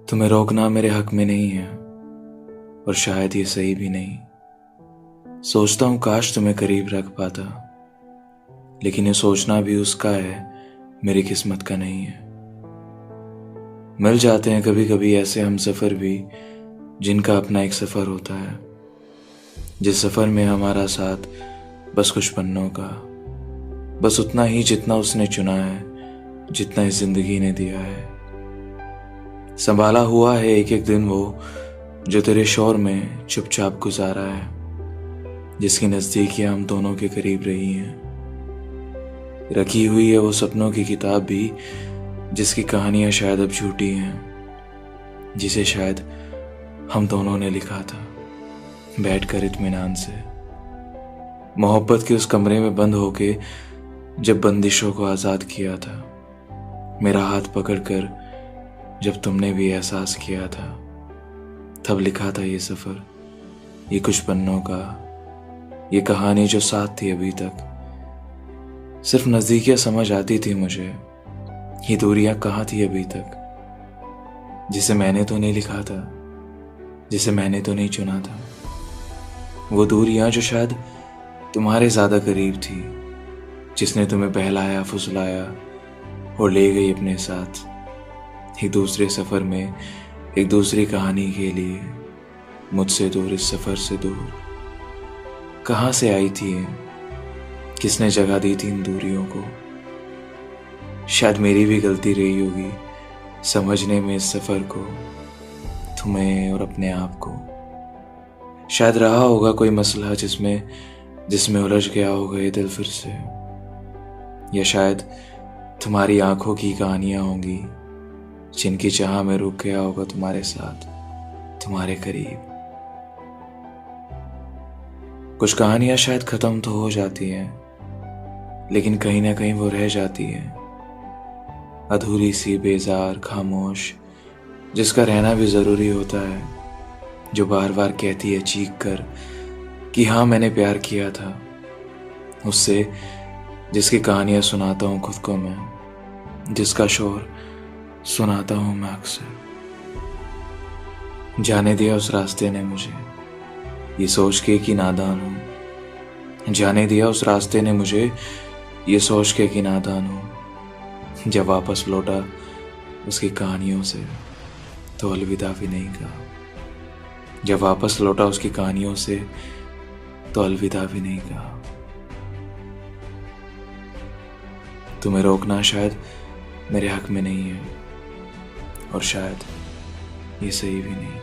तुम्हें रोकना मेरे हक में नहीं है और शायद ये सही भी नहीं। सोचता हूँ काश तुम्हें करीब रख पाता, लेकिन ये सोचना भी उसका है, मेरी किस्मत का नहीं है। मिल जाते हैं कभी कभी ऐसे हम सफ़र भी, जिनका अपना एक सफ़र होता है, जिस सफ़र में हमारा साथ बस कुछ पन्नों का, बस उतना ही जितना उसने चुना है, जितना इस जिंदगी ने दिया है। संभाला हुआ है एक एक दिन वो, जो तेरे शोर में चुपचाप गुजारा है, जिसकी नज़दीकियाँ हम दोनों के करीब रही हैं। रखी हुई है वो सपनों की किताब भी, जिसकी कहानियाँ शायद अब झूठी हैं, जिसे शायद हम दोनों ने लिखा था बैठकर इत्मीनान से, मोहब्बत के उस कमरे में बंद होके, जब बंदिशों को आज़ाद किया था, मेरा हाथ पकड़कर जब तुमने भी एहसास किया था, तब लिखा था ये सफ़र, ये कुछ पन्नों का, ये कहानी जो साथ थी अभी तक। सिर्फ नज़दीकियाँ समझ आती थी मुझे, ये दूरियां कहाँ थी अभी तक, जिसे मैंने तो नहीं लिखा था, जिसे मैंने तो नहीं चुना था। वो दूरियां जो शायद तुम्हारे ज़्यादा करीब थी, जिसने तुम्हें बहलाया फुसलाया और ले गई अपने साथ, एक दूसरे सफ़र में एक दूसरी कहानी के लिए, मुझसे दूर इस सफ़र से दूर। कहाँ से आई थी ये, किसने जगह दी थी इन दूरियों को? शायद मेरी भी गलती रही होगी समझने में इस सफ़र को, तुम्हें और अपने आप को। शायद रहा होगा कोई मसला जिसमें उलझ गया होगा ये दिल फिर से, या शायद तुम्हारी आंखों की कहानियां होंगी, जिनकी चाह में रुक गया होगा तुम्हारे साथ, तुम्हारे करीब। कुछ कहानियां शायद खत्म तो हो जाती हैं, लेकिन कहीं ना कहीं वो रह जाती है, अधूरी सी, बेजार, खामोश, जिसका रहना भी ज़रूरी होता है, जो बार बार कहती है चीख कर कि हाँ मैंने प्यार किया था उससे, जिसकी कहानियाँ सुनाता हूँ खुद को मैं, जिसका शोर सुनाता हूँ मैं अक्सर। जाने दिया उस रास्ते ने मुझे, ये सोच के कि नादान हूँ। जाने दिया उस रास्ते ने मुझे, ये सोच के कि नादान हूँ। जब वापस लौटा उसकी कहानियों से, तो अलविदा भी नहीं कहा। जब वापस लौटा उसकी कहानियों से, तो अलविदा भी नहीं कहा। तुम्हें रोकना शायद मेरे हक में नहीं है और शायद ये सही भी नहीं।